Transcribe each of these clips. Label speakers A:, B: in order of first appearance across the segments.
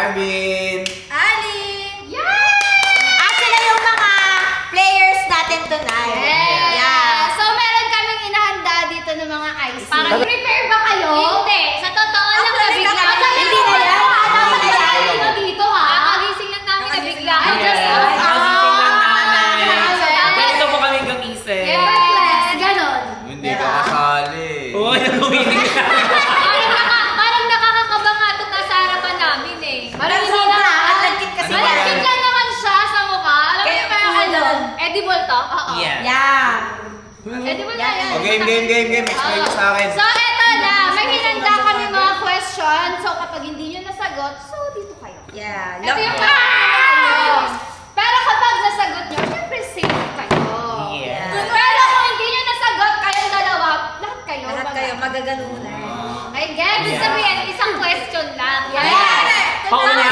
A: Marvin.
B: Ali.
C: Yeah! At sila yung mga players natin tonight.
B: Yeah. So, meron kaming inahanda dito ng mga ice.
C: Parang
B: prepare ba kayo? Hindi. Sa totoo lang, nabigla.
C: Hindi na yan.
B: Ano dito ha? Kakagising lang namin nabigla. I just
D: Nagising lang namin. Ganito po kami hanggang isip.
B: Ganon.
A: Hindi ka kasali.
D: Uy, naluminig ka.
B: Parang nakakakaba nga itong nasa harapan namin eh.
C: Parang sobra. At nagkit kasi yan.
B: Malapit lang naman siya sa mukha. Alam mo yung parang ano? Edible to? Oo.
D: Yeah.
C: Yeah.
B: Edible na yan.
A: O, game. Explain mo sa akin.
B: So, eto na. May hinanda kami mga question. So, kapag hindi nyo nasagot, so dito kayo.
C: Yeah.
B: Ito yung pero kapag nasagot nyo, syempre safe kayo.
D: Yeah.
B: Pero kung hindi nyo nasagot, kayong dalawa, lahat kayo.
C: Lahat kayo magaganunan.
B: Okay, guys. Ibig sabihin, isang question lang.
D: Pauna.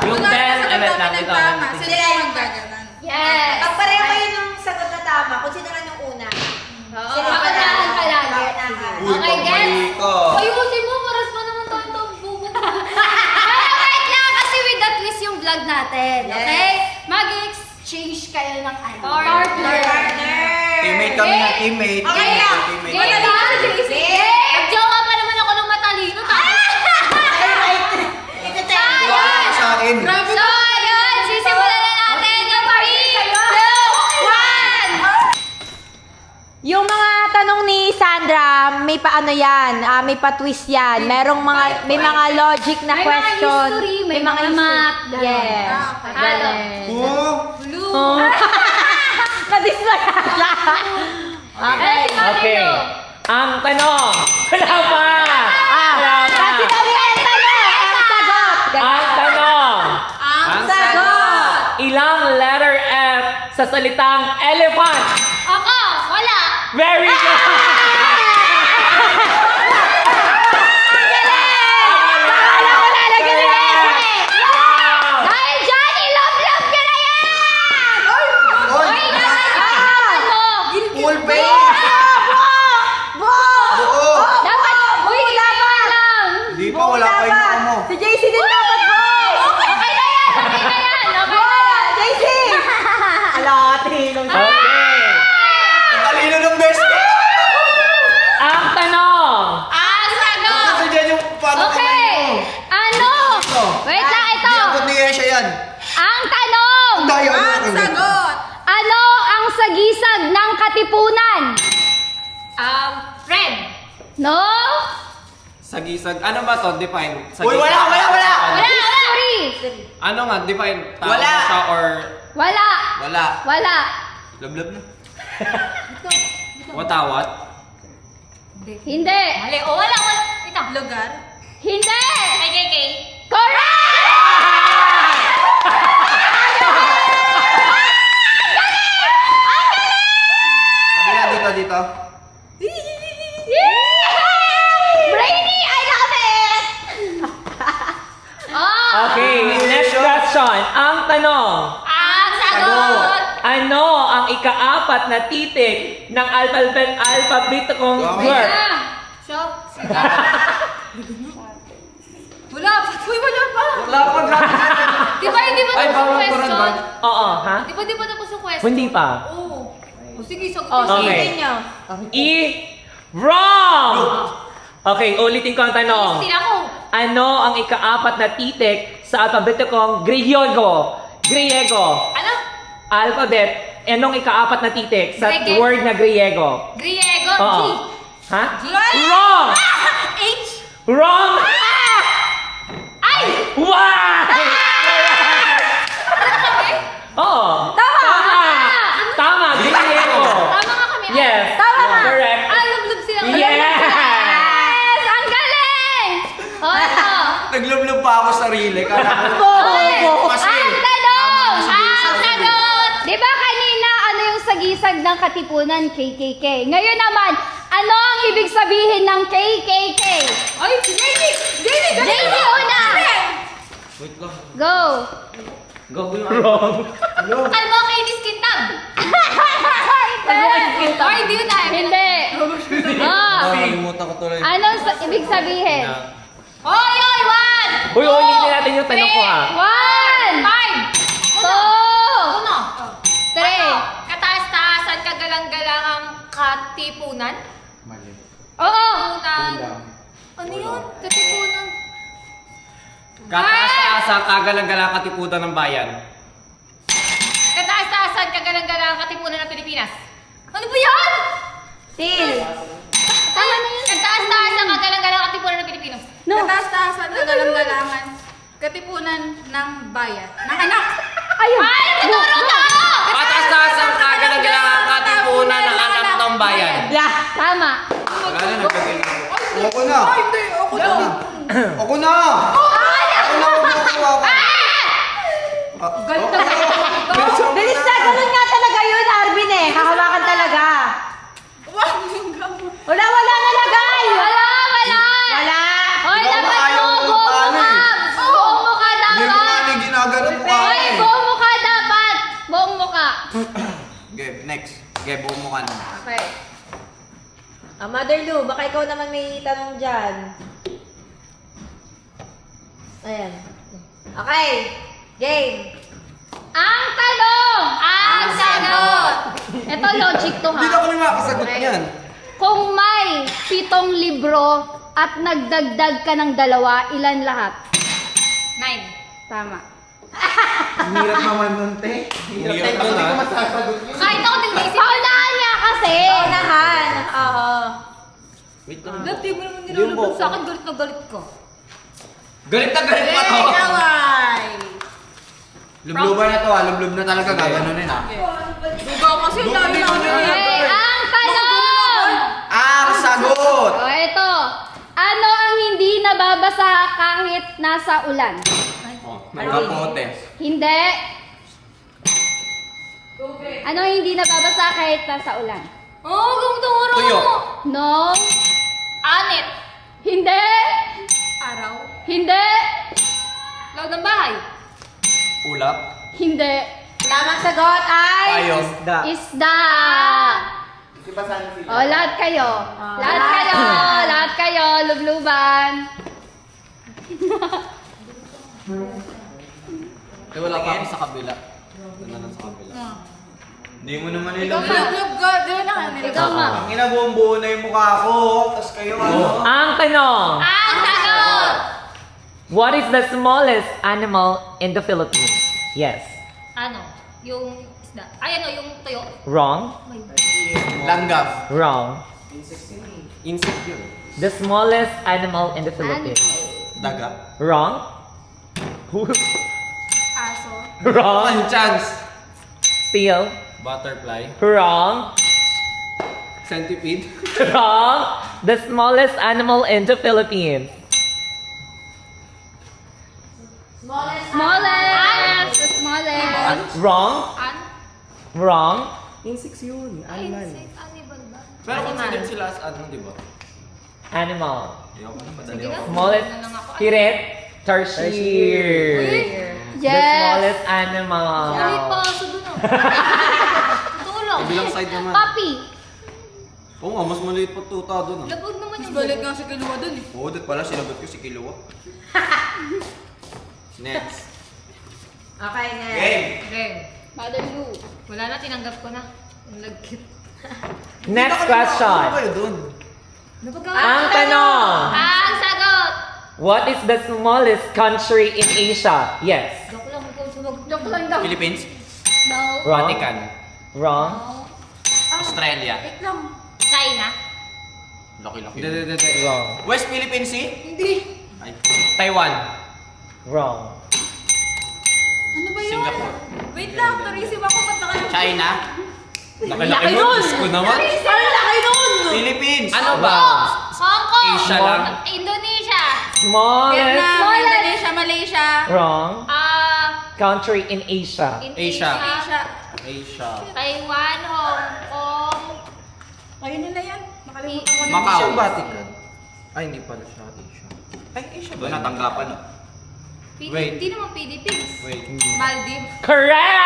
D: Yung bell, emet lang ito.
C: Sila yung gaganan.
B: Yes.
C: Pag pareho kayo nung sagot na tama, kung sino lang yung una.
B: Oo, paunahan palagi.
A: Uy,
B: Okay, guys.
A: pagmali ka.
B: Ayusin mo, paras pa naman tayo itong bubo. Pero wait lang, kasi with the twist yung vlog natin. Okay? Mag-exchange kayo ng ano? Partner.
A: Teammate kami na teammate.
B: Okay lang.
A: Teammate.
B: Game ba? Nag-jowa pa naman ako ng matalino.
A: Wala ka sa akin.
B: So, ayun. Sisimulan na natin. Yung 3, 2, 1.
C: Yung mga tanong ni Sandra, may paano yan, may pa-twist yan. May mga logic na
B: May mga
C: question.
B: history, may mga math, ganon.
C: Yes.
B: Halo.
A: Oh,
C: Na-distract ka. Okay.
D: Okay. Ang tanong. Wala pa. Wala pa.
C: Kasi kami ang tanong, ang sagot.
D: Ang tanong.
C: Ang sagot.
D: Ilang letter F sa salitang elephant?
B: Ako, wala.
D: Very good. Wow.
B: Dahil dyan, i-love-love nyo na yan!
A: Oy, full face. Oo.
B: Dapat, uy, dapat lang.
A: Di pa, wala pa yung noo mo.
C: Si JC din dapat po.
B: Okay na yan, okay na yan, okay na yan.
C: JC! Alati.
D: Okay.
A: Ang talino ng best ko.
D: Ang tanong.
B: Ang sagot!
A: Kasi dyan yung paano
B: Okay, ano? Wait lang, ito.
A: Iabot ni Yesha yan.
B: Ang tanong!
A: Daya ang sagot.
B: Ano ang sagisag ng katipunan? Red. No?
D: Sagisag. Ano ba to? Define.
A: Uy, wala.
B: Wala, sorry.
D: Ano nga? Define. Tama
A: Wala.
D: siya or
B: Wala.
A: Wala. Lablab na.
D: watawat?
B: Hindi. Mali. O, wala. Ito.
C: Lugar?
B: Hindi. KKK. Correct!
A: Kabila dito.
B: Brainy, I love it! Oh,
D: Okay. Next question. Ang tanong.
B: ang sagot!
D: Ano ang ika-4 na titik ng alphabeticong
A: Okay.
D: word?
B: So, wala pa. Uy, wala pa.
A: Wala pa.
B: Di ba hindi pa
A: Ay,
B: tapos
A: bawal
B: yung
A: ko rin ba?
B: question?
D: Oo, ha?
B: Di ba tapos yung question?
D: Hindi pa.
B: Oo. O sige, sagutin
C: Oh,
B: mo.
D: Okay.
C: sige nyo.
D: Wrong! Okay, ulitin ko ang tanong.
B: Sila ko.
D: Ano ang ika-4 na titik sa alpabetikong Griego?
B: Ano?
D: Alphabet. Anong ika-4 na titik sa
B: Grege.
D: word na Griego?
B: Griego.
D: Oo.
B: G.
D: Ha?
B: G.
D: Wrong!
B: H.
D: Wrong!
B: Ay!
D: Why? Oo.
C: Tama!
D: Tama, Griego.
B: Tama nga kami.
D: Yes.
C: Tama nga.
D: Correct.
B: Ah, lub-lub sila.
D: Yes!
B: Yes! Ang galing! O, ito.
A: Naglublob pa ako sa sarili. Kala ko.
B: Okay.
A: Kasi,
B: Ang tanong!
A: tama na si
B: Ang
A: Jason.
B: sagot! Di ba kanina, ano yung sagisag ng katipunan? KKK. Ngayon naman, ano ang ibig sabihin ng KKK? Ay, JD! JD una!
A: Wait lang.
B: Go!
D: Wrong.
B: Kalmo kinis kintab! Or hindi yun na. Hindi. Oh.
A: Nakalimutan ko tuloy.
B: Anong ibig sabihin? Hoy, hoy, what?
D: Uy, ulitin natin yung tanong ko ha.
B: 1, 2, 3.
E: Kataas-taasan, kagalang-galangang katipunan?
A: Mali.
B: Oo.
E: Katipunan. Ano yun? Katipunan.
A: Kataas-taasang kagalang-galang katipunan ng bayan.
E: Kataas-taasan, kagalang-galangang katipunan ng Pilipinas. Ano ba yan?
C: Til.
B: Tama na yun.
E: Kataas-taasan, kagalang-galangang katipunan ng Pilipinas.
B: No.
F: Kataas-taasan, kagalang-galangan, katipunan ng bayan. Ng anak!
B: Ayun.
E: Ay, tinuro ka!
A: Kataas-taasang kagalang-galang katipunan ng anak ng bayan.
C: Yeah.
B: Tama.
A: Wala na, nagkagaling ako. Ako na.
F: Ay, hindi! Ako na!
A: Ako na! Ako na, makukuha ka.
F: Galit na
C: Bilis na, ganun nga talaga yun, Arvin eh. Hahawakan talaga. Wala na lagay.
B: Wala.
C: Wala.
B: Hoy,
A: Ikaw
B: dapat
A: ayaw
B: mo,
A: mo
B: buong
A: paano
B: mukha.
A: eh.
B: Buong mukha
A: Hindi mo nga
B: dapat.
A: nang ginagano mo ka
B: Hoy,
A: eh.
B: buong mukha dapat. Buong mukha.
A: Okay, next. Okay, buong mukha na.
B: Okay.
C: Mother Lou, baka ikaw naman may tanong dyan. Ayan. Okay. Game.
B: Ang tanong.
E: Ang sagot!
B: Ito logic to
A: Hindi na
B: ha.
A: ako na makasagot niyan.
B: Kung may 7 libro at nagdagdag ka ng 2, ilan lahat?
E: 9.
B: Tama.
A: Hirap naman nun, te. Hirap nun, ha? Masasagot niya.
E: Kahit ako nag-basic.
B: Paunahan niya kasi.
C: Unahan. Oo.
A: Wait lang.
E: Love, di mo naman
A: Yung
E: nilulubog
A: buhok
E: sa akin. Galit na galit ko.
A: Galit na galit pa to.
F: Away!
A: Lubluban na to, ha? Lublub na talaga. Gaganunin, ha?
F: Duga kasi lagi namin
B: Okay, ang tanong.
A: Ang sagot!
B: O, ito. Ano ang hindi nababasa kahit nasa ulan?
A: Oh, nagkapote.
B: Hindi. Ano ang hindi nababasa kahit nasa ulan?
E: Oh, kung turo
A: Tuyo.
E: mo.
B: No.
E: Anit.
B: Hindi.
F: araw.
B: Hindi.
E: Loud ng bahay.
A: Ulap.
B: Hindi.
C: Tamang sagot ay...
A: Tayo.
B: Isda. O, lahat kayo. Lahat kayo. Lubluban.
A: Eh, wala pa ako sa kabila. Wala lang sa kabila. Hindi mo naman
F: Ikaw
A: nilublob.
F: love ka, di ba nakanila?
B: Ikaw nga.
A: Ang inabuong-buo na yung mukha ko. Tapos kayo, ano?
D: Ang tanong.
E: Ang sagot!
D: What is the smallest animal in the Philippines? Yes.
E: Ano? Yung isda. Ay, ano? Yung tuyo?
D: Wrong.
A: Langgam.
D: Wrong.
A: Insect yun.
D: The smallest animal in the Philippines.
A: Daga.
D: Wrong.
F: Aso.
D: Wrong.
A: One chance.
D: Steal.
A: Butterfly.
D: Wrong.
A: Centipede.
D: Wrong. The smallest animal in the Philippines.
B: Smallest. The smallest.
D: Wrong.
E: An?
D: Wrong.
A: Insects yun.
E: Insect. Animal ba?
A: Pero considered sila as ano, di ba?
D: Animal.
A: Ayoko na, madali
E: Sige na.
A: ako.
D: Smallest.
E: Ano lang ako?
D: Kiret. Tarsier. The
B: Yes.
D: smallest animal.
E: Ay, paso dun ah. Totoo lang.
A: Kabilang side naman.
B: Puppy.
A: Oo nga, mas maliit pa tuta doon. Ah.
E: Labog naman
F: Mas
E: yung
F: balik
E: buhok.
F: nga si Kiluwa dun eh.
A: Oo, dit pala, sinagot ko si Kiluwa. Next.
C: Okay, next.
A: Game!
E: Game.
B: Mother Lou.
E: Wala na, tinanggap ko na. Yung lagkit.
D: Next
A: Ano
D: question.
A: kayo doon?
E: Labog ka.
D: Ang tanong.
E: Ang sagot!
D: What is the smallest country in Asia? Yes.
E: Joke lang, ikaw sumagot.
B: Joke lang daw.
A: Philippines?
B: No.
D: Wrong.
A: Vatican?
D: Wrong.
A: Australia?
F: Wait lang.
E: China?
A: Laki-laki.
D: Wrong.
A: West Philippine Sea?
F: Hindi.
A: Ay. Taiwan?
D: Wrong.
F: Ano ba yun?
A: Singapore?
F: Wait lang, tourism ako. Ba't nakalang?
A: China?
D: Laki nun!
A: Diyos ko naman.
F: Ang laki nun!
A: Philippines?
D: Ano ba?
E: Hong Kong!
A: Asia lang.
E: Indonesia!
D: Smallest.
F: Vietnam,
B: Smallest.
F: Indonesia, Malaysia.
D: Wrong. Country in Asia.
A: Asia.
F: Asia.
A: Asia.
E: Taiwan, Hong Kong.
F: Ayun nila yan. Nakalimutan ko na.
A: Macau.
G: Vatican. Ay, hindi pala siya Asia.
A: Ay, Asia ba? Natanggapan. Wait.
E: Hindi naman Philippines.
A: Wait.
F: Maldives.
D: Correct!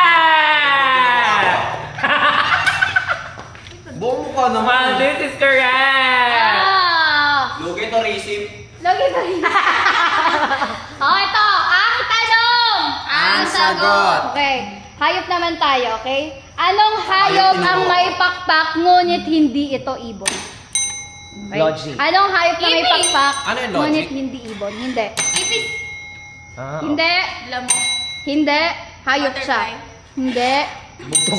A: Buong mukha naman.
D: Maldives is correct!
B: Ah.
A: Lugi tourism.
B: Lagi ba rin? Okay,
A: sagot.
B: Okay. Hayop naman tayo, okay? Anong hayop ang may pakpak ngunit hindi ito ibon? Okay.
D: Logic.
B: Anong hayop na may
E: Ipis.
B: pakpak
A: Ano yung logic?
B: ngunit hindi ibon? Hindi.
E: Ipis.
D: Ah,
B: Hindi.
F: Lamok.
B: Hindi. Hayop siya.
F: Butterfly.
B: Hindi.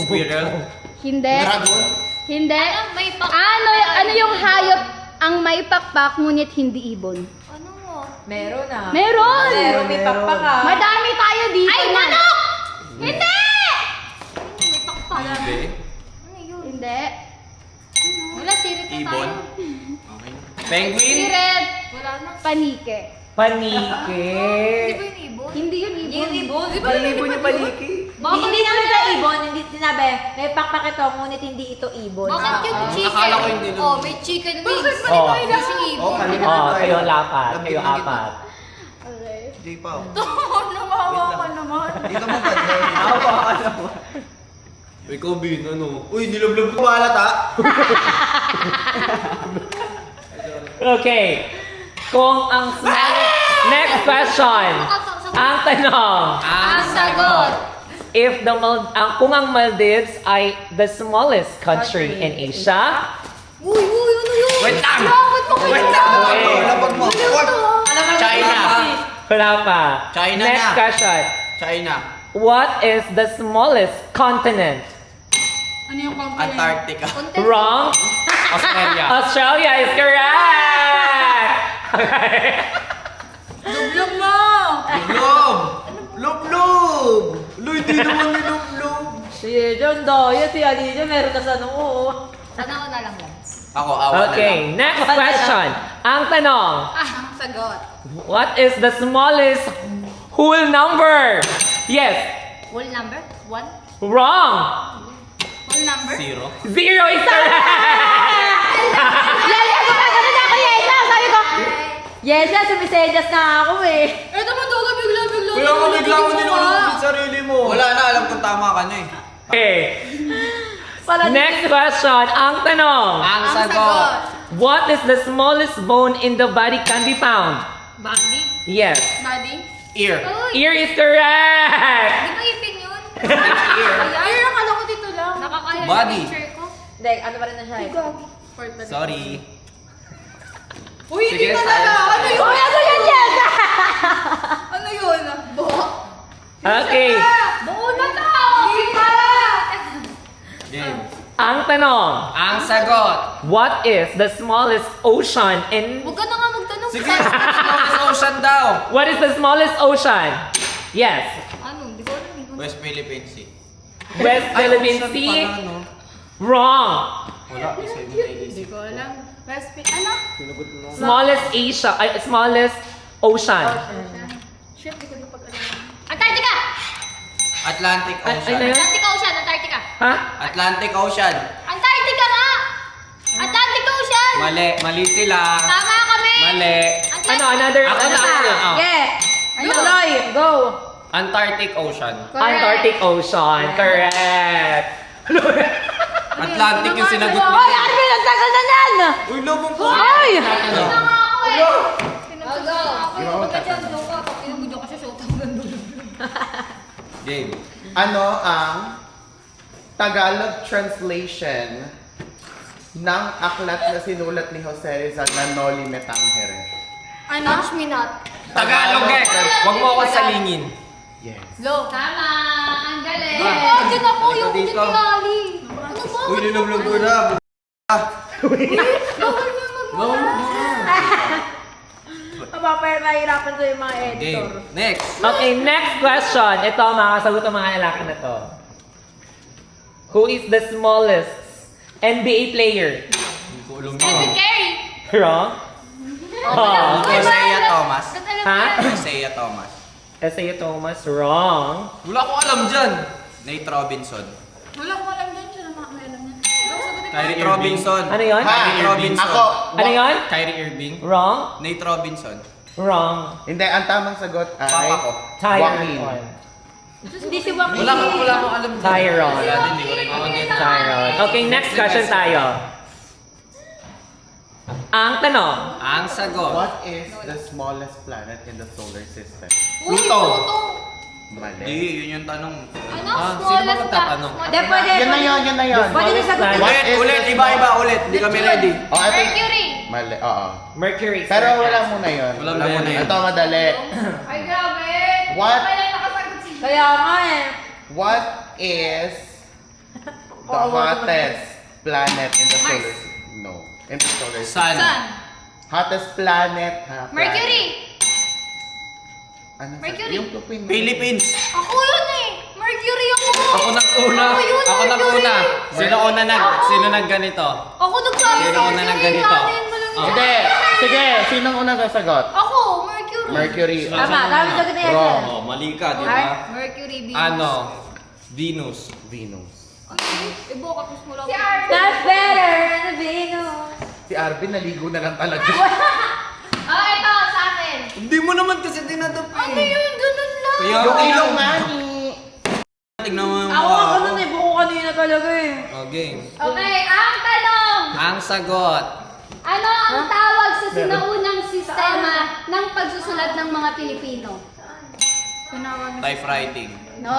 A: Squirrel.
B: Hindi.
A: Dragon.
B: Hindi.
E: Ano, may pak-
B: Ano yung hayop ang may pakpak ngunit hindi ibon?
E: Ano mo?
C: Meron ah.
B: Meron!
C: Meron, may pakpak ah.
B: Madami tayo dito.
E: Ay,
B: man.
E: manok! Hindi! May pakpak.
A: Hindi.
E: Ano yun?
B: Hindi.
E: Wala, sirit na
A: Ibon.
E: tayo.
A: Okay. Penguin.
B: Siret.
E: Wala na.
B: Panike.
D: Panike.
E: Di ba yung ibon?
B: Hindi yun ibon.
C: Yung ibon.
E: Di ba yung ibon yung paliki?
C: Hindi naman sa ibon, hindi sinabi, may pakpak ito, ngunit hindi ito ibon.
E: Bakit yung chicken?
A: Akala ko hindi
E: Oh, may chicken wings.
D: Oh.
E: Hindi si ibon.
D: Oh, kayo apat. Kayo apat.
B: Okay.
A: Jay pa.
F: Namawa ka naman.
A: Dito mo ba? Awa ka naman. Ikaw, Bin, ano? Uy, nilablab ko malata.
D: Okay. Kung ang next question. Ang tanong.
E: Ang sagot.
D: If kung ang Maldives ay the smallest country in Asia,
E: Uy, ano yun?
A: Wait lang!
E: Bakit mo kayo?
A: Wait lang!
D: Wait.
A: Labag mo! What? China!
D: wala pa.
A: China
D: Next
A: na.
D: question.
A: China.
D: What is the smallest continent?
F: Ano yung compliment?
A: Antarctica.
D: Wrong.
A: Australia.
D: Australia is correct. Okay.
F: Dublog mo!
A: Lublob! Lublob! Lo, hindi naman ni Lublob.
C: Si John daw, yan si Alicia, meron ka sa noo.
E: Sana ako na lang yan.
A: Ako, awa na lang.
D: Okay, next question. Ang tanong.
F: Ang sagot.
D: What is the smallest whole number? Yes.
E: Whole number? 1?
D: Wrong.
F: Full number?
A: 0.
D: 0 is correct.
C: Lali, gumagano na ako, Yesa! Sabi ko, Yesa, sumisedyas na ako eh.
F: Ito mo daw, bigla.
A: Kuya ka bigla mo nilulubog yung sarili mo. Wala na, alam kong tama ka na eh.
D: Okay.
C: Pala
D: Next question. Ang tanong.
A: Ang
F: sagot.
D: What is the smallest bone in the body can be found?
E: Body?
D: Yes.
F: Body?
A: Ear.
E: Uy!
D: Ear is correct.
E: Di ba ipin yun?
F: Ay, akala ko dito lang.
E: Nakakaya
A: Body.
E: yung picture ko.
C: Hindi, ano pa rin na siya eh.
A: Sorry.
F: Uy,
A: Sige,
F: hindi talaga.
A: tayo.
F: Ano yun?
C: Uy, ano yan, Yesa?
F: Ano yun? Buhok?
D: Okay.
E: Buo na to!
A: Game.
D: Ang tanong.
A: Ang sagot.
D: What is the smallest ocean in...
E: Huwag ka na nga magtanong.
A: Sige, smallest ocean daw.
D: What is the smallest ocean? Yes.
E: Ano? Di ko alam. Di ko alam.
A: West Philippine Sea.
D: West Philippine
A: ocean
D: Sea.
A: pala, no?
D: Wrong.
A: Wala, isa yung naisip.
F: Hindi ko alam. Ano?
D: Smallest Asia. Ay, smallest ocean.
F: Shit, di ko na pag-alam.
E: Antarctica!
A: Atlantic
D: Ay,
A: Ocean.
D: ano yun?
E: Atlantic Ocean! Antarctica!
D: Ha?
A: Atlantic Ocean.
E: Antarctica nga! Atlantic Ocean!
A: Mali sila.
E: Tama kami!
A: Mali.
E: Atlantic-
D: Ano, another...
A: Ako
D: ano
A: na,
D: pa?
A: ako na. Oh.
C: Yeah. Tuloy, go.
A: Antarctic Ocean.
D: Antarctic Ocean. Correct.
A: Atlantic yung sinagot mo.
C: Hoy, Arvin, ang tagal na yan!
A: Uy, lubong ko.
C: Hoy!
E: Ano nga ako eh! Pinagsasabi ako eh. Huwag ka dyan, doon ka. Pag pinabudyo ka sa show, tawag
A: Game.
H: Ano ang Tagalog translation ng aklat na sinulat ni Jose Rizal na Noli Me Tangere?
F: Ano?
E: Touch me not.
A: Tagalog eh. Huwag mo akong salingin.
H: Yes.
E: Low. Tama! Ang galing!
A: Ba?
E: Oh, dyan ako yung
A: Dito.
E: dyan ni Ali. Ano ba?
A: Uy, nilublog ko na.
E: Bawal mo
C: Mapapaya, mahirapan sa yung mga editor.
A: Game. Next.
D: Okay, next question. Ito, makakasagot ang mga lalaki na to. Who is the smallest NBA player?
A: Hindi ko alam
E: Stephen
A: yun.
E: Curry!
D: Wrong. Oh.
A: Isaiah Thomas.
D: Ha?
A: Isaiah Thomas.
D: Isaiah Thomas, wrong.
A: Wala akong alam dyan. Nate Robinson.
F: Wala ko alam dyan. Siya naman may alam niya.
A: Nate Robinson.
D: Ano yun?
A: Nate Robinson.
H: Ako.
D: Ano yun?
A: Kyrie Irving.
D: Wrong.
A: Nate Robinson.
D: Wrong.
H: Hindi, ang tamang sagot ay
A: Papa ko.
D: Tyron.
C: Hindi si Joaquin.
A: Wala akong alam dyan.
D: Tyron.
A: Wala din, hindi ko rin ako din.
D: Tyron. Okay, next question tayo. Ang tanong.
A: Ang sagot.
H: What is the smallest planet in the solar system?
E: Uy,
A: Pluto.
H: Mali.
A: Di, yun yung tanong.
E: Ano?
A: Ah, sino ba
E: Smallest
A: magtatanong?
C: Hindi, pwede.
H: Yun na yun, yun na yun.
C: Pwede na sagutin.
H: What
A: Ulit,
H: is
A: ulit,
H: the
A: iba, ulit. Hindi kami ready.
H: Oh, ito.
E: Mercury.
H: Mali, oo.
D: Mercury. is
H: Pero
D: correct
H: wala
D: answer.
H: muna yun.
A: Wala muna yun.
H: Ito, madali.
E: Ay, grabe.
H: What?
E: Kaya nakasagot si
C: Kaya nga eh.
H: What is the hottest planet in the solar system? No. In the solar system.
A: Sun.
E: Sun.
H: Hottest planet, ha? Planet.
E: Mercury.
H: Ano?
E: Mercury.
H: Yung Philippines.
A: Philippines.
E: Ako yun eh. Mercury ako.
G: Ako nag-una.
E: Ako yun,
G: Ako
E: Mercury.
G: nag-una. Sino nagganito?
E: Ako nagsabi
G: Sino una ng ganito?
H: Hindi. Sige, sinong unang sasagot?
E: Ako, Mercury.
H: Mercury.
C: Tama, tama sagot na yan.
H: Wrong.
A: Oh, mali ka, di
C: Ay.
A: ba?
E: Mercury, Venus.
G: Ano? Venus.
H: Venus.
E: Ibo, kapos mo lang.
C: That's better than the Venus.
H: Si Arvin naligo na lang talaga.
E: Ah, ito, sa akin.
A: Hindi mo naman kasi dinadap
E: Ano yun? Ganun lang.
A: Kaya
H: Yung ilong nga ni...
A: Tignan mo yung
C: Ako
A: mukha
C: nga
A: ko.
C: ganun eh, buko kanina talaga eh.
G: O, game.
B: Okay, ang tanong.
G: Ang sagot.
B: Ano ang tawag sa sinaunang sistema ng pagsusulat ng mga Pilipino?
A: Typewriting.
B: No.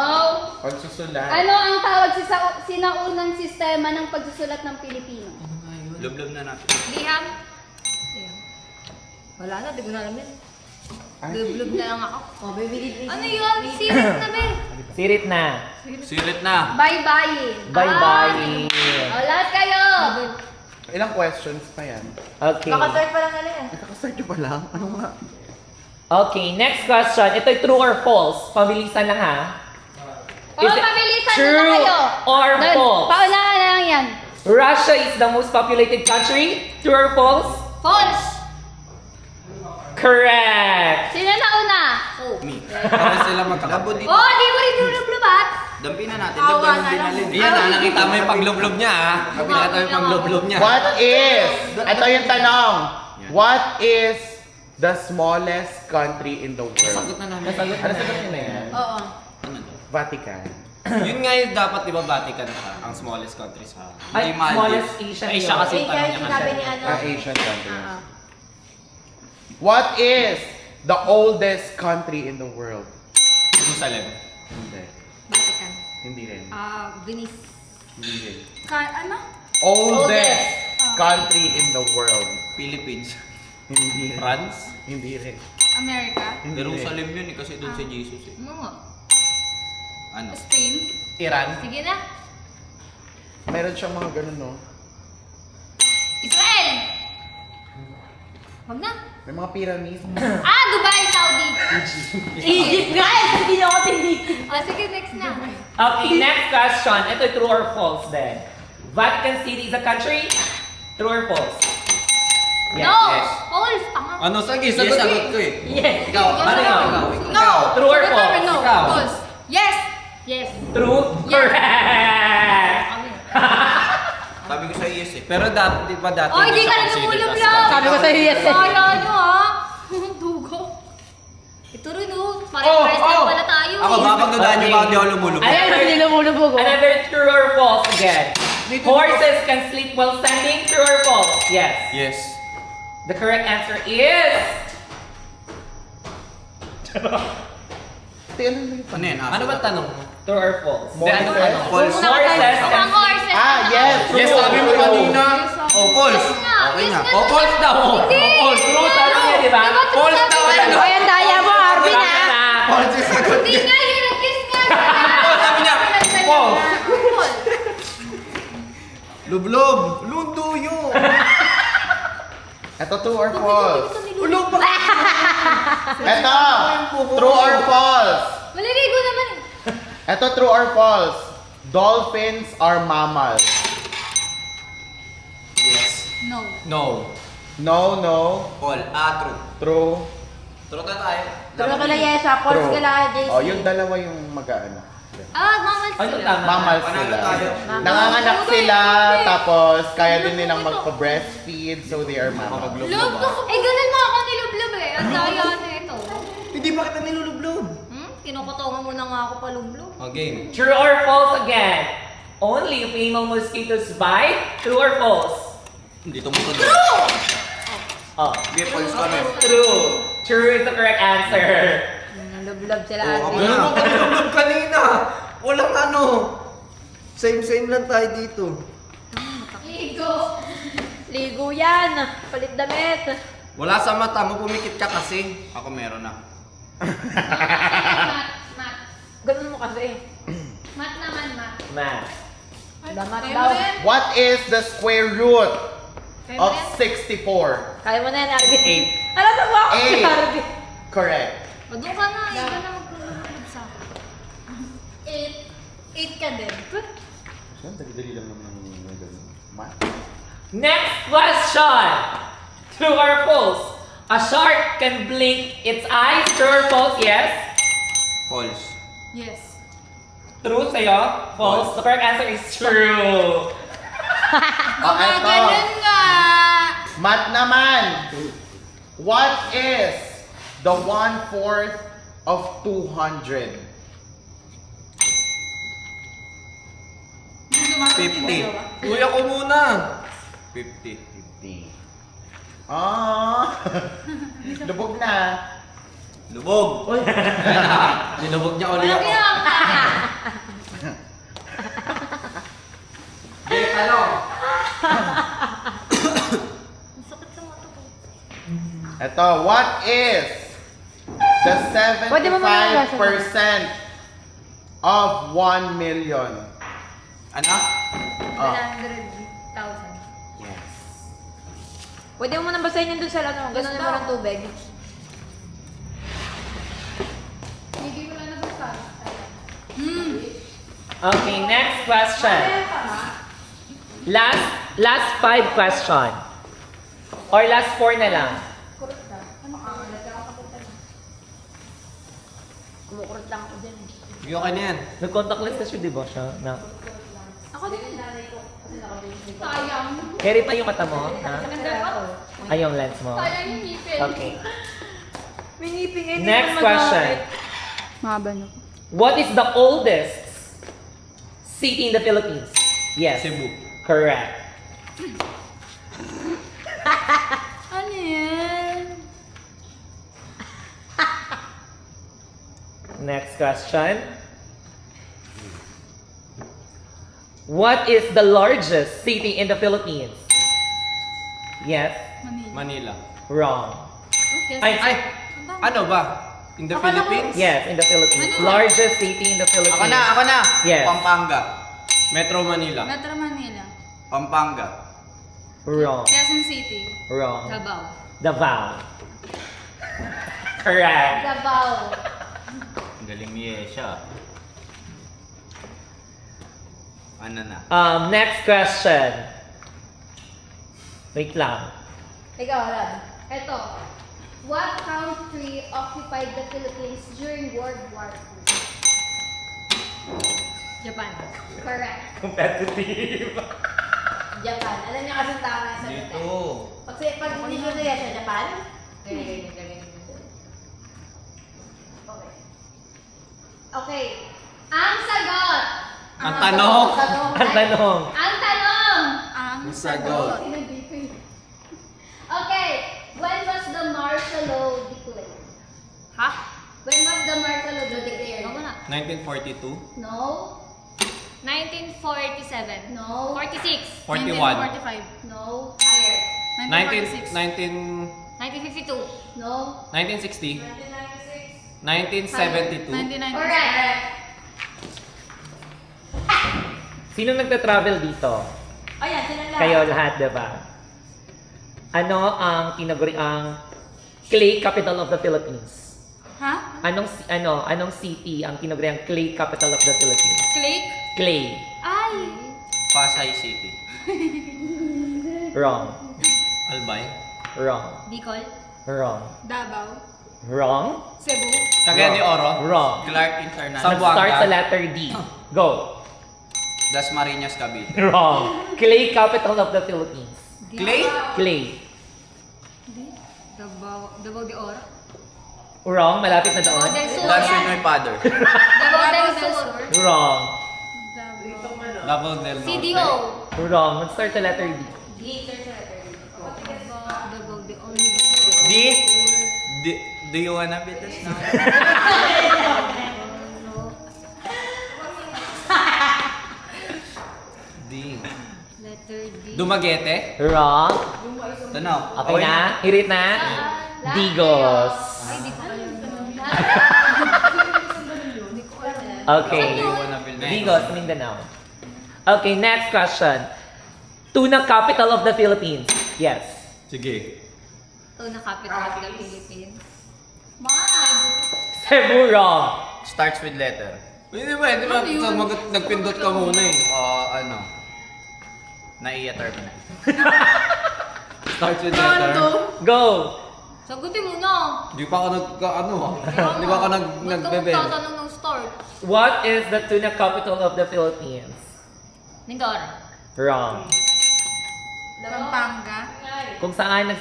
H: Pagsusulat.
B: Ano ang tawag sa sinaunang sistema ng pagsusulat ng Pilipino?
A: Lublob na natin.
E: Liham.
C: Wala na, di ko na alam yan.
E: Lublog na lang ako.
C: Oh, baby,
E: Ano yun? Serious na ba?
D: Sirit na.
A: Sirit na.
B: Bye-bye.
D: Bye-bye.
B: O, lahat kayo.
H: Ilang questions pa yan?
D: Okay.
C: Nakasort pa lang nila eh.
H: Nakasart nyo pa lang? Ano nga?
D: Okay, next question. Ito'y true or false. Pabilisan lang ha.
B: O, pabilisan nyo na
D: true
B: kayo.
D: or
B: Doon,
D: false?
B: paunahan na lang yan.
D: Russia is the most populated country. True or false?
E: False.
D: Correct.
B: Sino na una?
A: Me.
G: Para sila magkakabo.
A: Labo dito.
E: Oh, di mo rin yung lublubat.
A: Dampi na natin.
E: Awa
A: Lublob
E: na
A: din
E: lang.
A: natin.
G: Yan ah, nakita mo yung paglublob niya ah. Nakita mo yung paglublob niya.
H: What is... Ito yung tanong. What is the smallest country in the world?
G: Sagot na namin.
H: Ano sagot nyo na yan?
E: Oo.
A: Ano to?
H: Vatican.
G: Yun nga yung dapat di ba Vatican siya, ang smallest country sa...
D: Ay,
G: Hindi Maldives.
D: smallest Asian
G: Asia
D: yun.
G: kasi
C: Eh,
G: yung
C: kaya
G: tanong niya
C: sinabi
G: kasi.
C: ni ano.
H: Asian country. What is the oldest country in the world?
G: Jerusalem.
H: Hindi.
E: Vatican.
H: Hindi rin.
E: Venice.
H: Hindi rin.
E: Ano?
H: Oldest country in the world.
A: Philippines.
H: Hindi rin.
G: France.
H: Hindi rin.
E: America.
H: Hindi rin.
A: Jerusalem yun eh, kasi doon si Jesus eh.
E: Ano nga?
A: Ano?
E: Spain.
G: Iran.
E: Sige na.
H: Meron siyang mga ganun, no?
E: Israel. Wag na.
H: May mga pyramid.
E: Dubai, Saudi.
C: Egypt nga eh, hindi niyo ako tinigil.
E: Sige, next na.
D: Okay, next question. Ito'y true or false then. Vatican City is a country? True or false? Yes.
E: No!
G: yes.
E: False. Tanga.
G: Ano? Sige,
A: Yes,
G: sagot
A: sagot
G: eh.
A: ko eh.
C: Yes.
A: Ikaw, ano
D: Ikaw.
A: ikaw?
E: No!
D: True or
E: Sagot
D: false?
E: namin, No.
G: Ikaw.
E: False. Yes. Yes.
D: True?
E: Yes.
D: Correct!
A: Sabi ko sa yes eh.
G: Pero dati, di ba dati?
E: Oh, hindi
G: siya
E: ka na
G: considered
E: namulog
G: as
E: lang.
G: country?
C: Sabi ko sa'yo yes eh.
E: Kaya nyo ha. Dugo. Ito rin Parang lang pala tayo
A: Ako,
E: eh.
A: mapagdadaan nyo ba hindi ako lumulog?
C: Hindi lumulubog ko.
D: Another true or false again. Horses can sleep while standing. True or false? Yes.
A: Yes.
D: The correct answer is...
H: Ate, ano na yun?
A: Ano yan?
G: Ano ba tanong mo?
D: True or false?
H: More
D: Ano
H: sense?
D: tanong?
A: False.
D: Horses
E: Mga
D: can
E: horses.
H: Yes!
G: Yes,
H: true.
G: sabi mo kanina.
A: Oh, false.
E: Yes nga,
A: Okay
E: yes
A: nga.
E: nga.
G: Oh, false daw.
E: Hindi.
G: Oh, false.
D: True, sabi niya, di ba?
E: Diba true
G: False
E: sabi
G: daw,
E: ko?
G: ano?
C: Ay, ang daya mo, Arvin
D: Wala
C: ah.
D: na.
A: False yung sagot
E: Hindi
A: niya.
E: nga, yun ang kiss nga.
G: Oh, sabi niya, false.
E: False.
A: Lublob. Lundo yun.
H: Ito, true or false?
A: Ulo pa.
H: Ito! True or false?
E: Maliligo naman eh.
H: Ito, true or false? Dolphins are mammals.
A: Yes.
E: No.
G: No.
H: No, no.
A: Paul. True.
H: True.
A: True na tayo.
C: True ka na yes ah. False ka lang, JC.
H: Oh, yung dalawa yung mag-aano.
E: Mamal
D: Ano
E: sila.
D: tama?
H: Mammals
A: Panalo
H: sila.
A: tayo.
H: Nanganganak sila, tapos kaya din nilang magpa-breastfeed, so they are mammals.
E: Love ko. Ganun nga ako nilublog eh. Ang daya na ito.
A: Hindi ba kita nilulublob?
E: Kinukutungan mo na nga ako palublog.
G: Oh, game.
D: True or false again? Only female mosquitoes bite? True or false?
A: Hindi tumutunog.
D: Oh.
A: Hindi, false ka na.
D: True. True is the correct answer.
C: Love sila
A: Oo,
C: ate.
A: ganun ako nilulog kanina. Walang ano. Same lang tayo dito.
E: Igo.
C: Ligo yan. Palit damit.
G: Wala sa mata mo, pumikit ka kasi. Ako meron na.
E: Mat.
C: Ganun mo kasi.
E: Mat naman, mat.
D: Math.
C: Damat
F: Kaya
C: daw.
F: mo yan.
H: What is the square root
F: Kaya mo
H: of
F: yan.
H: 64?
C: Kaya mo na yan, Arby.
G: 8.
C: Alam mo ba ako si
H: Eight.
C: Arby?
H: Correct.
E: O, doon ka na. Iba na magpapalagod sa akin. 8 ka din.
H: Dali lang naman ng ganun. Math?
D: Next question. True or false? A shark can blink its eyes. True or false? Yes.
G: False.
F: Yes.
D: True sa'yo? False. The correct answer is true.
F: Baka ganun nga.
H: Math naman. What is the 1/4 of 200?
G: 50.
A: Uy, ako muna.
G: 50.
H: 50. Ah! Lubog na.
A: Lubog. Nilubog niya ulit
E: Walang
A: ako.
E: ginawa.
A: Okay, ano?
E: Sakit sa mata ko.
H: Ito, what is the
C: Pwede mo muna
H: 75% of 1 million?
G: Ano?
H: Ah.
E: 100,000.
H: Yes.
C: Pwede mo muna basahin yan dun sa ano. Ganun mo ng tubig.
E: Hindi ko lang nabasa.
D: Okay, next question. Last 5 question. Or last 4 na lang.
C: Kumukurot lang ako dyan.
A: Bigyan ka niyan.
D: Nag-contact lens kasi, di ba siya? Na.
E: Ako din. Sayang.
D: Carry pa yung mata mo? Ha? Ay, yung lens mo?
E: Sayang yung ngipin.
D: Okay.
C: May ngipin eh.
D: Next question.
F: Mahaba na.
D: What is the oldest city in the Philippines? Yes.
G: Cebu.
D: Correct.
F: Ano yan?
D: Next question. What is the largest city in the Philippines? Yes.
G: Manila.
D: Wrong.
E: Yes.
G: Ay! Ano ba? In the Philippines?
D: Yes, in the Philippines. Largest city in the Philippines.
G: Ako na!
D: Yes.
G: Pampanga. Metro Manila.
F: Metro Manila.
G: Pampanga.
D: Wrong.
F: Quezon City.
D: Wrong.
F: Davao.
D: Davao. Correct.
E: Davao.
G: Ang galing ni Yesha. Ano na?
D: Next question. Wait lang.
C: Ikaw, Rab.
E: Ito. What country occupied the Philippines during World War II?
F: Japan.
E: Correct.
D: Competitive.
C: Japan. Alam niya kasi tama sa
A: Dito.
C: Pag hindi ko siya sa Japan?
E: Okay. Ang sagot.
G: Ang tanong!
D: Ang tanong.
E: Ang tanong.
F: Ang
G: sagot.
E: Okay. When was the martial law declared?
F: Ha?
E: When was the martial law declared?
F: Ako na.
G: 1942?
E: No. 1947. No. 46.
G: 41.
F: 1945.
E: No. Higher.
F: 1946.
E: 1952. No.
G: 1960? 1972?
F: 1996.
E: Correct.
D: Sino nagta-travel dito?
C: Ayan, sila lang.
D: Kayo lahat, di ba? Ano ang ang clay capital of the Philippines?
F: Ha?
D: Anong city ang tinaguriang clay capital of the Philippines?
F: Click?
D: Clay.
F: Ay!
G: Pasay City.
D: Wrong.
G: Albay?
D: Wrong.
E: Bicol.
D: Wrong.
F: Davao.
D: Wrong.
F: Cebu.
G: Cagayan de Oro?
D: Wrong.
G: Clark International?
D: Start sa letter D. Go.
G: Dasmariñas, Cavite.
D: Wrong. Clay capital of the Philippines.
G: Clay?
D: Clay.
F: Davao de Oro.
D: Wrong. Malapit na doon.
E: Davao del Sur.
G: That's
E: yan.
G: with my father.
E: Davao del Sur.
D: Wrong.
G: Davao del Norte.
E: CDO.
D: Wrong. Start sa letter D.
F: Davao de Oro.
G: D? Do you wanna beat us now? D.
E: Letter D.
G: Dumaguete?
D: Wrong.
G: Ito na.
D: Okay na? Hirit na? Digos.
E: Ay, di ko alam.
D: Okay.
G: Do you wanna build
D: Digos, Mindanao. Okay, next question. Tuna capital of the Philippines. Yes.
A: Sige.
E: Ito na capital of the Philippines.
D: Cebu, wrong.
G: Starts with letter.
A: Hindi ba? Di ba? Nagpindot ka muna eh.
G: Ano? Naiya terminal.
A: Starts with letter.
D: Go.
E: Sagutin mo na.
A: Di pa ako Di ba ako nagbebel?
E: Huwag kang magtatanong ng start.
D: What is the tuna capital of the Philippines?
E: Mindoro.
D: Wrong.
F: Pampanga.
D: Kung saan